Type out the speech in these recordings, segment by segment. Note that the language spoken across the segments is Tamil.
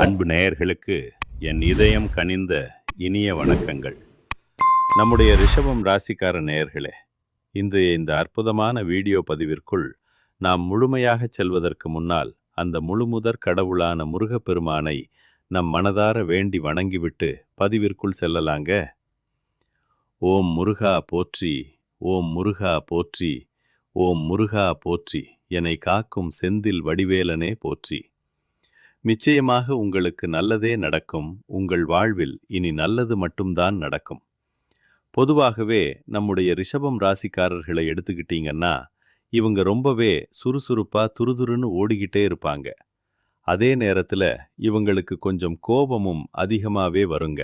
அன்பு நேயர்களுக்கு என் இதயம் கனிந்த இனிய வணக்கங்கள். நம்முடைய ரிஷபம் ராசிக்கார நேயர்களே, இந்த அற்புதமான வீடியோ பதிவிற்குள் நாம் முழுமையாக செல்வதற்கு முன்னால் அந்த முழுமுதற் கடவுளான முருகப்பெருமானை நம் மனதார வேண்டி வணங்கிவிட்டு பதிவிற்குள் செல்லலாங்க. ஓம் முருகா போற்றி, ஓம் முருகா போற்றி, ஓம் முருகா போற்றி, என்னை காக்கும் செந்தில் வடிவேலனே போற்றி. நிச்சயமாக உங்களுக்கு நல்லதே நடக்கும். உங்கள் வாழ்வில் இனி நல்லது மட்டும்தான் நடக்கும். பொதுவாகவே நம்முடைய ரிஷபம் ராசிக்காரர்களை எடுத்துக்கிட்டீங்கன்னா, இவங்க ரொம்பவே சுறுசுறுப்பா துருதுருன்னு ஓடிக்கிட்டே இருப்பாங்க. அதே நேரத்துல இவங்களுக்கு கொஞ்சம் கோபமும் அதிகமாவே வருங்க.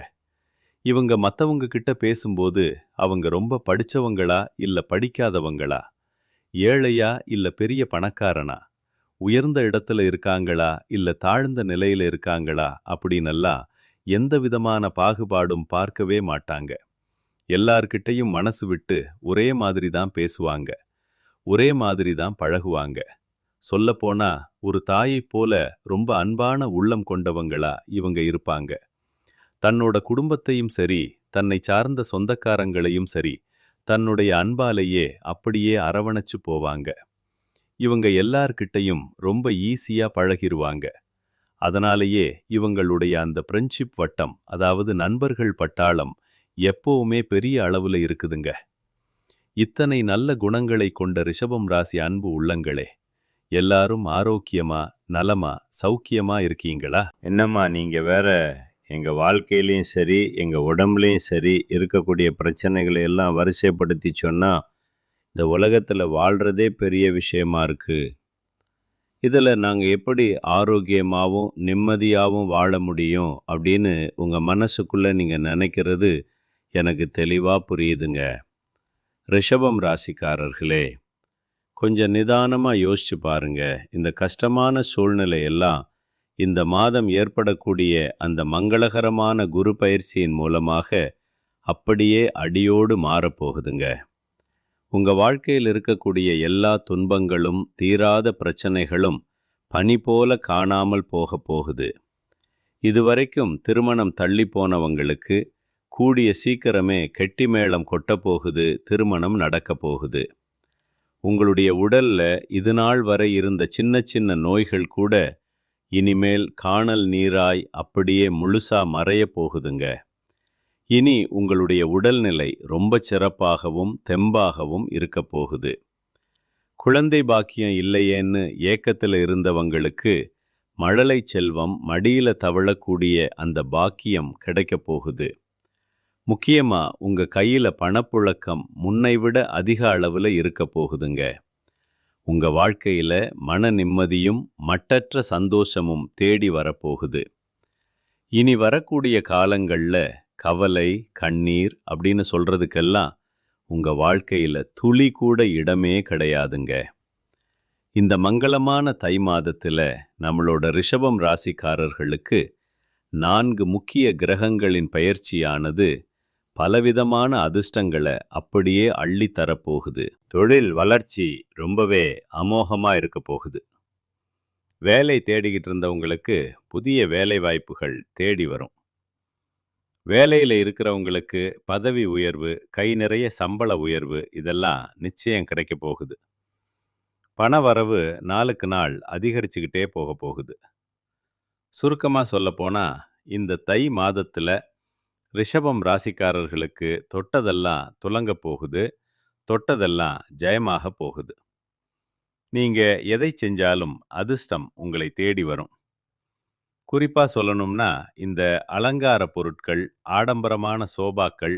இவங்க மற்றவங்க கிட்ட பேசும்போது அவங்க ரொம்ப படிச்சவங்களா இல்ல படிக்காதவங்களா, ஏழையா இல்ல பெரிய பணக்காரனா, உயர்ந்த இடத்துல இருக்காங்களா இல்ல தாழ்ந்த நிலையில இருக்காங்களா அப்படின்னெல்லாம் எந்த விதமான பாகுபாடும் பார்க்கவே மாட்டாங்க. எல்லார்கிட்டையும் மனசு விட்டு ஒரே மாதிரி தான் பேசுவாங்க, ஒரே மாதிரி தான் பழகுவாங்க. சொல்லப்போனா ஒரு தாயைப் போல ரொம்ப அன்பான உள்ளம் கொண்டவங்களா இவங்க இருப்பாங்க. தன்னோட குடும்பத்தையும் சரி, தன்னை சார்ந்த சொந்தக்காரங்களையும் சரி, தன்னுடைய அன்பாலேயே அப்படியே அரவணைச்சு போவாங்க. இவங்க எல்லார்கிட்டையும் ரொம்ப ஈஸியா பழகிருவாங்க. அதனாலேயே இவங்களுடைய அந்த ஃப்ரெண்ட்ஷிப் வட்டம், அதாவது நண்பர்கள் பட்டாளம் எப்பவுமே பெரிய அளவுல இருக்குதுங்க. இத்தனை நல்ல குணங்களை கொண்ட ரிஷபம் ராசி அன்பு உள்ளங்களே, எல்லாரும் ஆரோக்கியமா நலமா சௌக்கியமா இருக்கீங்களா? என்னம்மா நீங்க வேற எங்க வாழ்க்கையிலையும் சரி எங்க உடம்புலையும் சரி இருக்கக்கூடிய பிரச்சனைகளை எல்லாம் வரிசைப்படுத்தி சொன்னா இந்த உலகத்தில் வாழ்கிறதே பெரிய விஷயமா இருக்குது. இதில் நாங்கள் எப்படி ஆரோக்கியமாகவும் நிம்மதியாகவும் வாழ முடியும் அப்படின்னு உங்கள் மனசுக்குள்ளே நீங்கள் நினைக்கிறது எனக்கு தெளிவாக புரியுதுங்க. ரிஷபம் ராசிக்காரர்களே, கொஞ்சம் நிதானமாக யோசிச்சு பாருங்க. இந்த கஷ்டமான சூழ்நிலையெல்லாம் இந்த மாதம் ஏற்படக்கூடிய அந்த மங்களகரமான குரு பயிற்சியின் மூலமாக அப்படியே அடியோடு மாறப்போகுதுங்க. உங்கள் வாழ்க்கையில் இருக்கக்கூடிய எல்லா துன்பங்களும் தீராத பிரச்சனைகளும் பனி போல காணாமல் போக போகுது. இதுவரைக்கும் திருமணம் தள்ளி போனவங்களுக்கு கூடிய சீக்கிரமே கெட்டி மேளம் கொட்ட போகுது, திருமணம் நடக்க போகுது. உங்களுடைய உடல்ல இது நாள் வரை இருந்த சின்ன சின்ன நோய்கள் கூட இனிமேல் காணல் நீராய் அப்படியே முழுசா மறைய போகுதுங்க. இனி உங்களுடைய உடல்நிலை ரொம்ப சிறப்பாகவும் தெம்பாகவும் இருக்க போகுது. குழந்தை பாக்கியம் இல்லையேன்னு ஏக்கத்தில் இருந்தவங்களுக்கு மழலை செல்வம் மடியில தவழக்கூடிய அந்த பாக்கியம் கிடைக்க போகுது. முக்கியமா உங்க கையில பணப்புழக்கம் முன்னைவிட அதிக அளவில் இருக்க போகுதுங்க. உங்க வாழ்க்கையில மன நிம்மதியும் மட்டற்ற சந்தோஷமும் தேடி வரப்போகுது. இனி வரக்கூடிய காலங்கள்ல கவலை கண்ணீர் அப்படின்னு சொல்றதுக்கெல்லாம் உங்க வாழ்க்கையில துளி கூட இடமே கிடையாதுங்க. இந்த மங்களமான தை மாதத்துல நம்மளோட ரிஷபம் ராசிக்காரர்களுக்கு 4 முக்கிய கிரகங்களின் பயிற்சியானது பலவிதமான அதிர்ஷ்டங்களை அப்படியே அள்ளி தரப்போகுது. தொழில் வளர்ச்சி ரொம்பவே அமோகமா இருக்க போகுது. வேலை தேடிக்கிட்டு இருந்தவங்களுக்கு புதிய வேலை வாய்ப்புகள் தேடி வரும். வேலையில் இருக்கிறவங்களுக்கு பதவி உயர்வு, கை நிறைய சம்பள உயர்வு இதெல்லாம் நிச்சயம் கிடைக்க போகுது. பண வரவு நாளுக்கு நாள் அதிகரிச்சுக்கிட்டே போக போகுது. சுருக்கமாக சொல்லப்போனால் இந்த தை மாதத்தில் ரிஷபம் ராசிக்காரர்களுக்கு தொட்டதெல்லாம் துலங்க போகுது, தொட்டதெல்லாம் ஜெயமாக போகுது. நீங்கள் எதை செஞ்சாலும் அதிர்ஷ்டம் உங்களை தேடி வரும். குறிப்பாக சொல்லணும்னா இந்த அலங்கார பொருட்கள், ஆடம்பரமான சோபாக்கள்,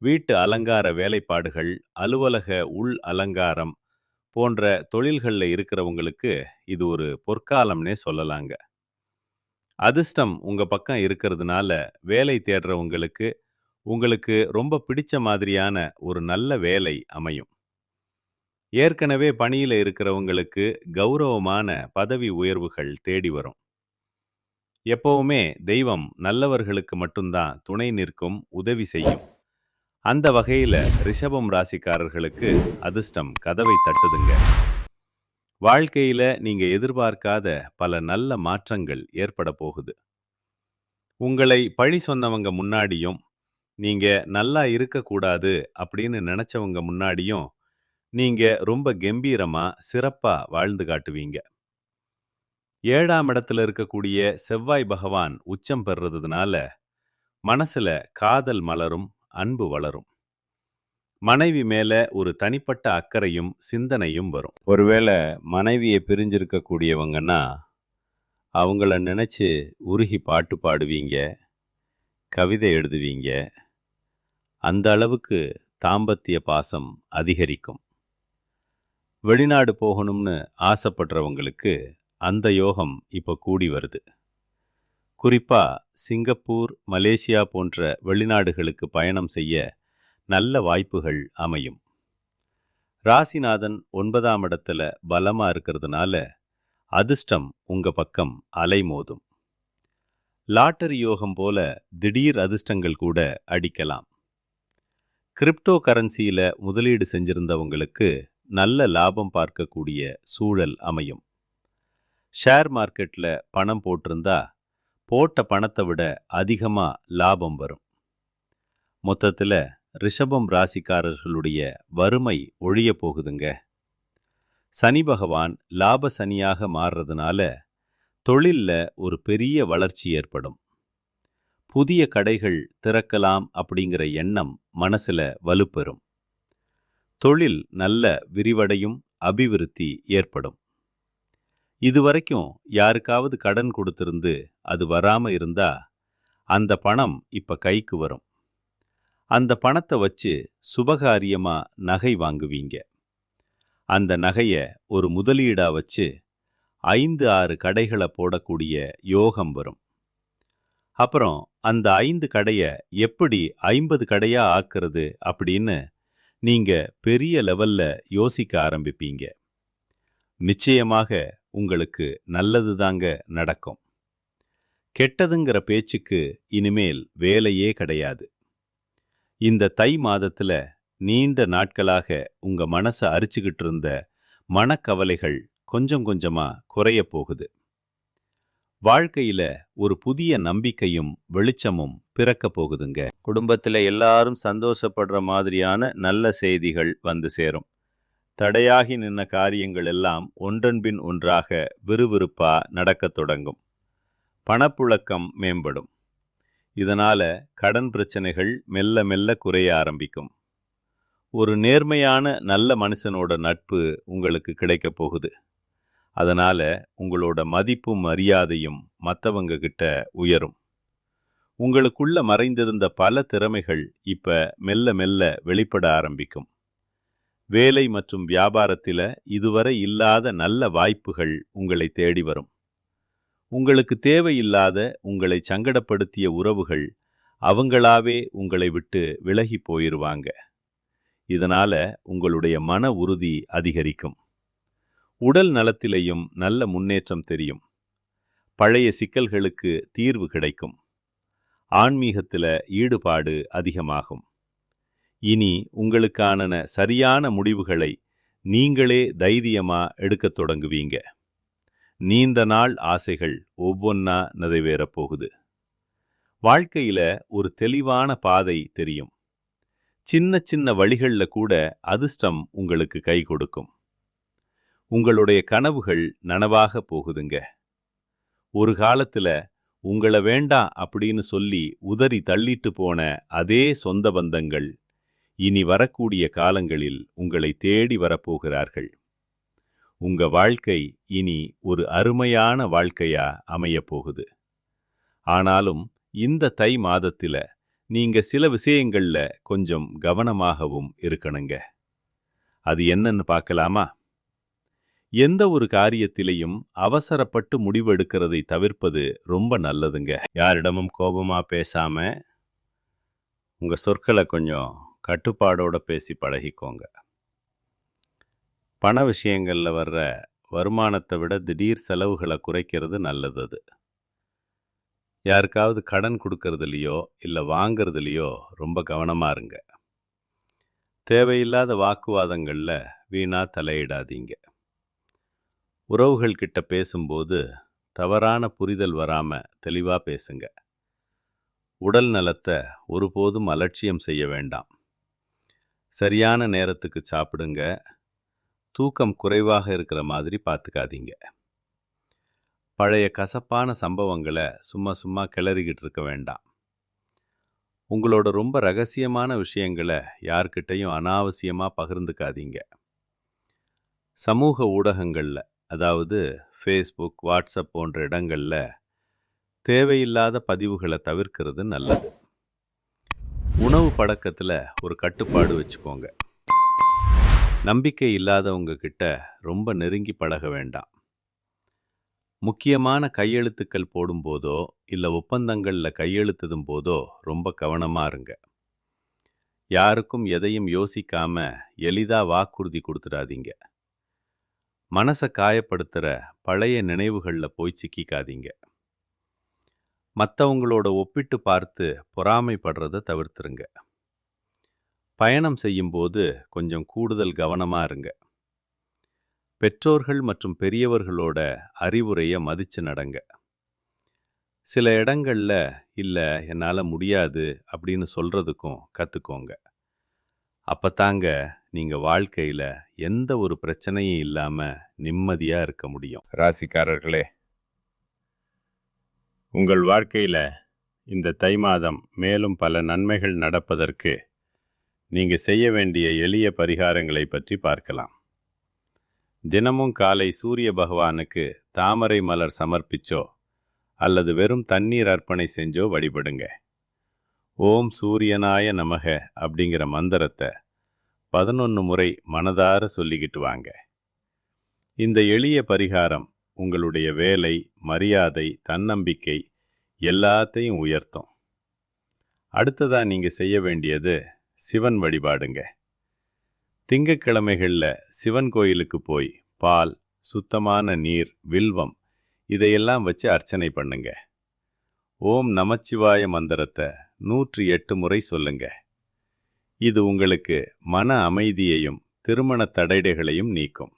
வீட்டு அலங்கார வேலைப்பாடுகள், அலுவலக உள் அலங்காரம் போன்ற தொழில்களில் இருக்கிறவங்களுக்கு இது ஒரு பொற்காலம்னே சொல்லலாங்க. அதிர்ஷ்டம் உங்கள் பக்கம் இருக்கிறதுனால வேலை தேடுறவங்களுக்கு உங்களுக்கு ரொம்ப பிடிச்ச மாதிரியான ஒரு நல்ல வேலை அமையும். ஏற்கனவே பணியில் இருக்கிறவங்களுக்கு கௌரவமான பதவி உயர்வுகள் தேடி வரும். எப்பவுமே தெய்வம் நல்லவர்களுக்கு மட்டும்தான் துணை நிற்கும், உதவி செய்யும். அந்த வகையில் ரிஷபம் ராசிக்காரர்களுக்கு அதிர்ஷ்டம் கதவை தட்டுதுங்க. வாழ்க்கையில் நீங்கள் எதிர்பார்க்காத பல நல்ல மாற்றங்கள் ஏற்பட போகுது. உங்களை பழி சொன்னவங்க முன்னாடியும், நீங்க நல்லா இருக்கக்கூடாது அப்படின்னு நினைச்சவங்க முன்னாடியும், நீங்க ரொம்ப கெம்பீரமா, சிறப்பா வாழ்ந்து காட்டுவீங்க. 7ஆம் இடத்துல இருக்கக்கூடிய செவ்வாய் பகவான் உச்சம் பெறுறதுனால, மனசுல காதல் மலரும், அன்பு வளரும். மனைவி மேல ஒரு தனிப்பட்ட அக்கறையும், சிந்தனையும் வரும். ஒருவேளை மனைவிய பிரிஞ்சிருக்கக்கூடியவங்கன்னா, அவங்கள நினைச்சு உருகி பாட்டு பாடுவீங்க, கவிதை எழுதுவீங்க. அந்த அளவுக்கு தாம்பத்திய பாசம் அதிகரிக்கும். வெளிநாடு போகணும்னு ஆசைப்படுறவங்களுக்கு அந்த யோகம் இப்போ கூடி வருது. குறிப்பா சிங்கப்பூர், மலேசியா போன்ற வெளிநாடுகளுக்கு பயணம் செய்ய நல்ல வாய்ப்புகள் அமையும். ராசிநாதன் 9ஆம் இடத்துல பலமா இருக்கிறதுனால அதிர்ஷ்டம் உங்க பக்கம் அலைமோதும். லாட்டரி யோகம் போல திடீர் அதிர்ஷ்டங்கள் கூட அடிக்கலாம். கிரிப்டோ கரன்சியில முதலீடு செஞ்சிருந்தவங்களுக்கு நல்ல லாபம் பார்க்கக்கூடிய சூழல் அமையும். ஷேர் மார்க்கெட்ல பணம் போட்டிருந்தா போட்ட பணத்தை விட அதிகமா லாபம் வரும். மொத்தத்துல ரிஷபம் ராசிக்காரர்களுடைய வறுமை ஒழிய போகுதுங்க. சனி பகவான் லாப சனியாக மாறுறதுனால தொழில்ல ஒரு பெரிய வளர்ச்சி ஏற்படும். புதிய கடைகள் திறக்கலாம் அப்படிங்கிற எண்ணம் மனசுல வலுப்பெறும். தொழில் நல்ல விரிவடையும், அபிவிருத்தி ஏற்படும். இதுவரைக்கும் யாருக்காவது கடன் கொடுத்திருந்து அது வராம இருந்தா அந்த பணம் இப்ப கைக்கு வரும். அந்த பணத்தை வச்சு சுபகாரியமா நகை வாங்குவீங்க. அந்த நகைய ஒரு முதலீடா வச்சு 5-6 கடைகளை போடக்கூடிய யோகம் வரும். அப்புறம் அந்த 5 கடைய எப்படி 50 கடையா ஆக்குறது அப்படின்னு நீங்க பெரிய லெவல்ல யோசிக்க ஆரம்பிப்பீங்க. நிச்சயமாக உங்களுக்கு நல்லது தாங்க நடக்கும். கெட்டதுங்கிற பேச்சுக்கு இனிமேல் வேலையே கிடையாது. இந்த தை மாதத்துல நீண்ட நாட்களாக உங்க மனசை அரிச்சுக்கிட்டு இருந்த மனக்கவலைகள் கொஞ்சம் கொஞ்சமா குறைய போகுது. வாழ்க்கையில ஒரு புதிய நம்பிக்கையும் வெளிச்சமும் பிறக்க போகுதுங்க. குடும்பத்துல எல்லாரும் சந்தோஷப்படுற மாதிரியான நல்ல செய்திகள் வந்து சேரும். தடையாகி நின்ன காரியங்கள் எல்லாம் ஒன்றன்பின் ஒன்றாக விறுவிறுப்பா நடக்கத் தொடங்கும். பணப்புழக்கம் மேம்படும். இதனால கடன் பிரச்சனைகள் மெல்ல மெல்ல குறைய ஆரம்பிக்கும். ஒரு நேர்மையான நல்ல மனுஷனோட நட்பு உங்களுக்கு கிடைக்க போகுது. அதனால உங்களோட மதிப்பும் மரியாதையும் மற்றவங்க கிட்ட உயரும். உங்களுக்குள்ள மறைந்திருந்த பல திறமைகள் இப்ப மெல்ல மெல்ல வெளிப்பட ஆரம்பிக்கும். வேலை மற்றும் வியாபாரத்தில இதுவரை இல்லாத நல்ல வாய்ப்புகள் உங்களை தேடி வரும். உங்களுக்கு தேவையில்லாத உங்களை சங்கடப்படுத்திய உறவுகள் அவங்களாவே உங்களை விட்டு விலகி போயிருவாங்க. இதனால உங்களுடைய மன உறுதி அதிகரிக்கும். உடல் நலத்திலேயும் நல்ல முன்னேற்றம் தெரியும். பழைய சிக்கல்களுக்கு தீர்வு கிடைக்கும். ஆன்மீகத்தில ஈடுபாடு அதிகமாகும். இனி உங்களுக்கான சரியான முடிவுகளை நீங்களே தைரியமா எடுக்கத் தொடங்குவீங்க. நீண்ட நாள் ஆசைகள் ஒவ்வொன்னா நிறைவேறப் போகுது. வாழ்க்கையில ஒரு தெளிவான பாதை தெரியும். சின்ன சின்ன வழிகள்ல கூட அதிர்ஷ்டம் உங்களுக்கு கை கொடுக்கும். உங்களுடைய கனவுகள் நனவாக போகுதுங்க. ஒரு காலத்துல உங்களை வேண்டாம் அப்படின்னு சொல்லி உதறி தள்ளிட்டு போன அதே சொந்த பந்தங்கள் இனி வரக்கூடிய காலங்களில் உங்களை தேடி வரப்போகிறார்கள். உங்க வாழ்க்கை இனி ஒரு அருமையான வாழ்க்கையா அமையப் போகுது. ஆனாலும் இந்த தை மாதத்தில நீங்க சில விஷயங்கள்ல கொஞ்சம் கவனமாகவும் இருக்கணுங்க. அது என்னன்னு பார்க்கலாமா? எந்த ஒரு காரியத்திலையும் அவசரப்பட்டு முடிவெடுக்கிறதை தவிர்ப்பது ரொம்ப நல்லதுங்க. யாரிடமும் கோபமா பேசாம உங்க சொற்களை கொஞ்சம் கட்டுப்பாடோட பேசி பழகிக்கோங்க. பண விஷயங்கள்ல வர்ற வருமானத்தை விட திடீர் செலவுகளை குறைக்கிறது நல்லது. யாருக்காவது கடன் கொடுக்கறதுலையோ இல்லை வாங்கிறதுலையோ ரொம்ப கவனமா இருங்க. தேவையில்லாத வாக்குவாதங்கள்ல வீணா தலையிடாதீங்க. உறவுகள் கிட்ட பேசும்போது தவறான புரிதல் வராம தெளிவா பேசுங்க. உடல் நலத்தை ஒருபோதும் அலட்சியம் செய்ய வேண்டாம். சரியான நேரத்துக்கு சாப்பிடுங்க. தூக்கம் குறைவாக இருக்கிற மாதிரி பார்த்துக்காதீங்க. பழைய கசப்பான சம்பவங்களை சும்மா சும்மா கிளறிக்கிட்டு இருக்க வேண்டாம். உங்களோட ரொம்ப ரகசியமான விஷயங்களை யார்கிட்டையும் அனாவசியமாக பகிர்ந்துக்காதீங்க. சமூக ஊடகங்களில், அதாவது ஃபேஸ்புக், வாட்ஸ்அப் போன்ற இடங்களில் தேவையில்லாத பதிவுகளை தவிர்க்கிறது நல்லது. உணவு பழக்கத்தில் ஒரு கட்டுப்பாடு வச்சுக்கோங்க. நம்பிக்கை இல்லாதவங்க கிட்ட ரொம்ப நெருங்கி பழக வேண்டாம். முக்கியமான கையெழுத்துக்கள் போடும்போதோ இல்லை ஒப்பந்தங்களில் கையெழுத்திடும் போதோ ரொம்ப கவனமாக இருங்க. யாருக்கும் எதையும் யோசிக்காம எளிதாக வாக்குறுதி கொடுத்துடாதீங்க. மனசை காயப்படுத்துகிற பழைய நினைவுகளில் போய் சிக்கிக்காதீங்க. மற்றவங்களோட ஒப்பிட்டு பார்த்து பொறாமைப்படுறதை தவிர்த்துருங்க. பயணம் செய்யும்போது கொஞ்சம் கூடுதல் கவனமாக இருங்க. பெற்றோர்கள் மற்றும் பெரியவர்களோட அறிவுரையை மதித்து நடங்க. சில இடங்களில் இல்லை என்னால் முடியாது அப்படின்னு சொல்கிறதுக்கும் கற்றுக்கோங்க. அப்போத்தாங்க நீங்கள் வாழ்க்கையில் எந்த ஒரு பிரச்சனையும் இல்லாமல் நிம்மதியாக இருக்க முடியும். ராசிக்காரர்களே, உங்கள் வாழ்க்கையில் இந்த தை மாதம் மேலும் பல நன்மைகள் நடப்பதற்கு நீங்கள் செய்ய வேண்டிய எளிய பரிகாரங்களை பற்றி பார்க்கலாம். தினமும் காலை சூரிய பகவானுக்கு தாமரை மலர் சமர்ப்பிச்சோ அல்லது வெறும் தண்ணீர் அர்ப்பணை செஞ்சோ வழிபடுங்க. ஓம் சூரியனாய நமக அப்படிங்கிற மந்திரத்தை 11 முறை மனதார சொல்லிக்கிட்டு வாங்க. இந்த எளிய பரிகாரம் உங்களுடைய வேலை, மரியாதை, தன்னம்பிக்கை எல்லாத்தையும் உயர்த்தும். அடுத்ததாக நீங்கள் செய்ய வேண்டியது சிவன் வழிபாடுங்க. திங்கட்கிழமைகளில் சிவன் கோயிலுக்கு போய் பால், சுத்தமான நீர், வில்வம் இதையெல்லாம் வச்சு அர்ச்சனை பண்ணுங்க. ஓம் நமச்சிவாய மந்திரத்தை 108 முறை சொல்லுங்க. இது உங்களுக்கு மன அமைதியையும் திருமண தடைகளையும் நீக்கும்.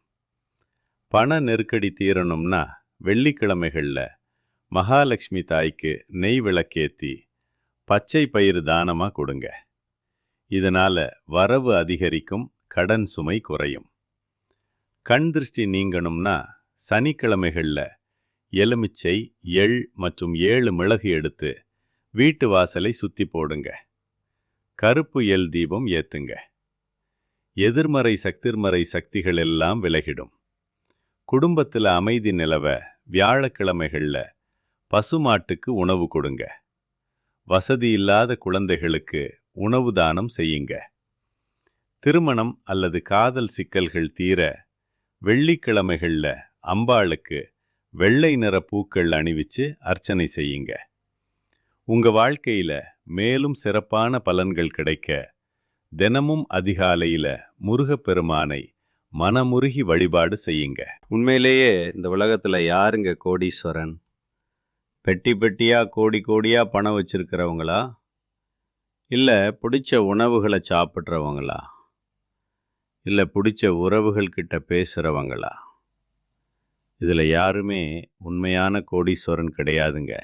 பண நெருக்கடி தீரணும்னா வெள்ளிக்கிழமைகளில் மகாலட்சுமி தாய்க்கு நெய் விளக்கேற்றி பச்சை பயிறு தானமாக கொடுங்க. இதனால் வரவு அதிகரிக்கும், கடன் சுமை குறையும். கண் திருஷ்டி நீங்கணும்னா சனிக்கிழமைகளில் எலுமிச்சை, எள் மற்றும் 7 மிளகு எடுத்து வீட்டு வாசலை சுற்றி போடுங்க. கருப்பு எள் தீபம் ஏற்றுங்க. எதிர்மறை சக்திகள் எல்லாம் விலகிடும். குடும்பத்தில் அமைதி நிலவ வியாழக்கிழமைகளில் பசுமாட்டுக்கு உணவு கொடுங்க. வசதி இல்லாத குழந்தைகளுக்கு உணவு தானம் செய்யுங்க. திருமணம் அல்லது காதல் சிக்கல்கள் தீர வெள்ளிக்கிழமைகளில் அம்பாளுக்கு வெள்ளை நிற பூக்கள் அணிவிச்சு அர்ச்சனை செய்யுங்க. உங்கள் வாழ்க்கையில் மேலும் சிறப்பான பலன்கள் கிடைக்க தினமும் அதிகாலையில் முருகப்பெருமானை மனமுருகி வழிபாடு செய்யுங்க. உண்மையிலேயே இந்த உலகத்தில் யாருங்க கோடீஸ்வரன்? பெட்டி பெட்டியாக கோடி கோடியாக பணம் வச்சிருக்கிறவங்களா, இல்லை பிடிச்ச உணவுகளை சாப்பிட்றவங்களா, இல்லை பிடிச்ச உறவுகள்கிட்ட பேசுகிறவங்களா? இதில் யாருமே உண்மையான கோடீஸ்வரன் கிடையாதுங்க.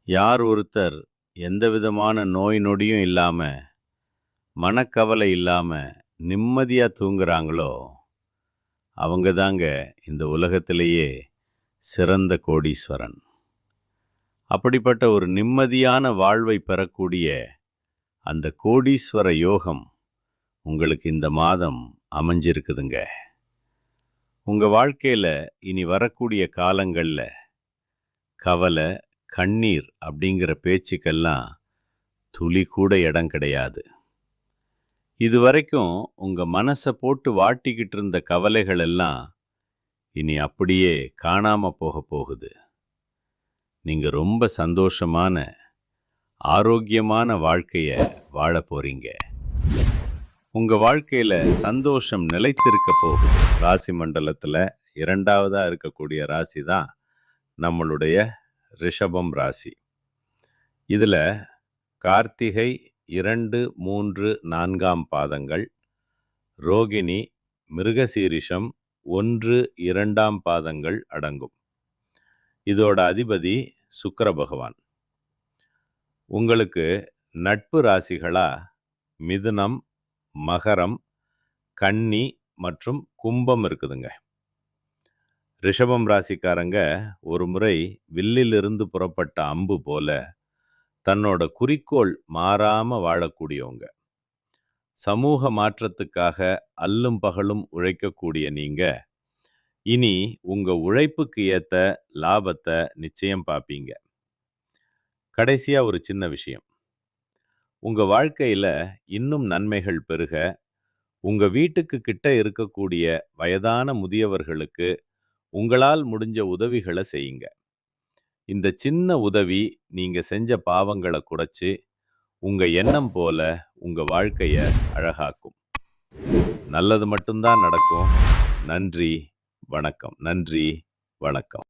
யார் ஒருத்தர் எந்த விதமான நோய் நொடியும் இல்லாமல், மனக்கவலை இல்லாமல் நிம்மதியாக தூங்குறாங்களோ அவங்க தாங்க இந்த உலகத்திலேயே சிறந்த கோடீஸ்வரன். அப்படிப்பட்ட ஒரு நிம்மதியான வாழ்வை பெறக்கூடிய அந்த கோடீஸ்வர யோகம் உங்களுக்கு இந்த மாதம் அமைஞ்சிருக்குதுங்க. உங்கள் வாழ்க்கையில் இனி வரக்கூடிய காலங்களில் கவலை, கண்ணீர் அப்படிங்கிற பேச்சுக்கெல்லாம் துளி கூட இடம் கிடையாது. இதுவரைக்கும் உங்கள் மனசை போட்டு வாட்டிக்கிட்டு இருந்த கவலைகள் எல்லாம் இனி அப்படியே காணாமல் போக போகுது. நீங்கள் ரொம்ப சந்தோஷமான, ஆரோக்கியமான வாழ்க்கையை வாழ போகிறீங்க. உங்கள் வாழ்க்கையில் சந்தோஷம் நிலைத்திருக்க போகுது. ராசி மண்டலத்தில் 2ஆவதாக இருக்கக்கூடிய ராசி தான் நம்மளுடைய ரிஷபம் ராசி. இதில் கார்த்திகை 2, 3, 4ஆம் பாதங்கள், ரோகிணி, மிருகசீரிஷம் 1, 2ஆம் பாதங்கள் அடங்கும். இதோட அதிபதி சுக்கிர பகவான். உங்களுக்கு நட்பு ராசிகளா மிதுனம், மகரம், கன்னி மற்றும் கும்பம் இருக்குதுங்க. ரிஷபம் ராசிக்காரங்க ஒரு முறை வில்லிலிருந்து புறப்பட்ட அம்பு போல தன்னோட குறிக்கோள் மாறாம வாழக்கூடியவங்க. சமூக மாற்றத்துக்காக அல்லும் பகலும் உழைக்கக்கூடிய நீங்க, இனி உங்க உழைப்புக்கு ஏத்த லாபத்தை நிச்சயம் பார்ப்பீங்க. கடைசியா ஒரு சின்ன விஷயம். உங்க வாழ்க்கையில இன்னும் நன்மைகள் பெருக, உங்க வீட்டுக்கு கிட்ட இருக்கக்கூடிய வயதான முதியவர்களுக்கு உங்களால் முடிஞ்ச உதவிகளை செய்யுங்க. இந்த சின்ன உதவி நீங்க செஞ்ச பாவங்களை குறைச்சு, உங்க எண்ணம் போல உங்க வாழ்க்கைய அழகாக்கும். நல்லது மட்டும்தான் நடக்கும். நன்றி, வணக்கம். நன்றி, வணக்கம்.